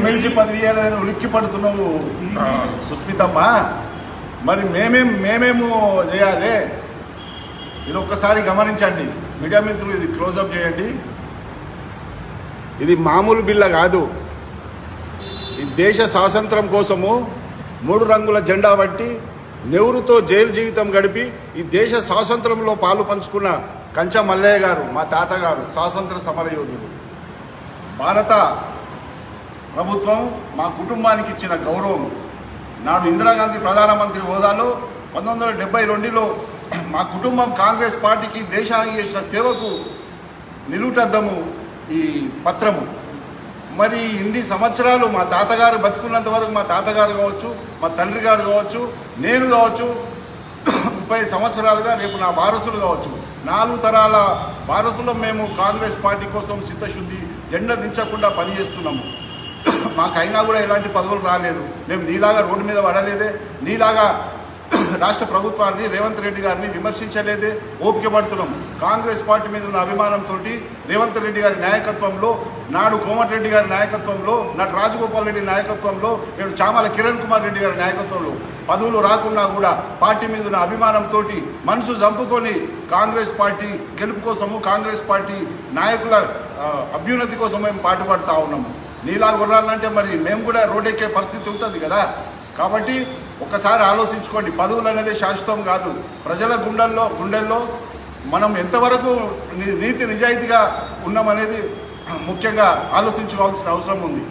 MLC పదవి ఇవ్వాలని ఉలిక్కి పడుతున్నావు సుస్మితమ్మ. మరి మేమేమో చేయాలి? ఇది ఒక్కసారి గమనించండి మీడియా మిత్రులు, ఇది క్లోజప్ చేయండి. ఇది మామూలు బిల్ల కాదు. ఈ దేశ స్వాతంత్రం కోసము 3 రంగుల జెండా పట్టి నెహ్రూతో జైలు జీవితం గడిపి ఈ దేశ స్వాతంత్రంలో పాలు పంచుకున్న కంచ మల్లయ్య గారు, మా తాతగారు, స్వాతంత్ర సమరయోధుడు. భారత ప్రభుత్వం మా కుటుంబానికి ఇచ్చిన గౌరవం. నాడు ఇందిరాగాంధీ ప్రధానమంత్రి హోదాలో 1972లో మా కుటుంబం కాంగ్రెస్ పార్టీకి దేశానికి చేసిన సేవకు నిలువుటద్దము ఈ పత్రము. మరి ఇన్ని సంవత్సరాలు మా తాతగారు బతుకున్నంత వరకు, మా తాతగారు కావచ్చు, మా తండ్రి గారు కావచ్చు, నేను కావచ్చు, 30 సంవత్సరాలుగా రేపు నా వారసులు కావచ్చు, 4 తరాల వారసులు మేము కాంగ్రెస్ పార్టీ కోసం చిత్తశుద్ధి జెండా దించకుండా పనిచేస్తున్నాము. మాకైనా కూడా ఎలాంటి పదవులు రాలేదు. మేము నీలాగా రోడ్డు మీద పడలేదే, నీలాగా రాష్ట్ర ప్రభుత్వాన్ని, రేవంత్ రెడ్డి గారిని విమర్శించలేదే, ఓపిక పడుతున్నాం. కాంగ్రెస్ పార్టీ మీద ఉన్న అభిమానంతో రేవంత్ రెడ్డి గారి నాయకత్వంలో, నాడు కోమటిరెడ్డి గారి నాయకత్వంలో, నాడు రాజగోపాల్ రెడ్డి నాయకత్వంలో, నేడు చామల కిరణ్ కుమార్ రెడ్డి గారి నాయకత్వంలో పదవులు రాకుండా కూడా పార్టీ మీద ఉన్న అభిమానంతో మనసు చంపుకొని కాంగ్రెస్ పార్టీ గెలుపు కోసము, కాంగ్రెస్ పార్టీ నాయకుల అభ్యున్నతి కోసం మేము పాటుపడుతూ ఉన్నాము. నీలా కొనాలంటే మరి మేము కూడా రోడ్డెక్కే పరిస్థితి ఉంటుంది కదా. కాబట్టి ఒకసారి ఆలోచించుకోండి. పదవులు అనేది శాశ్వతం కాదు. ప్రజల గుండెల్లో మనం ఎంతవరకు నీతి నిజాయితీగా ఉన్నామనేది ముఖ్యంగా ఆలోచించుకోవాల్సిన అవసరం ఉంది.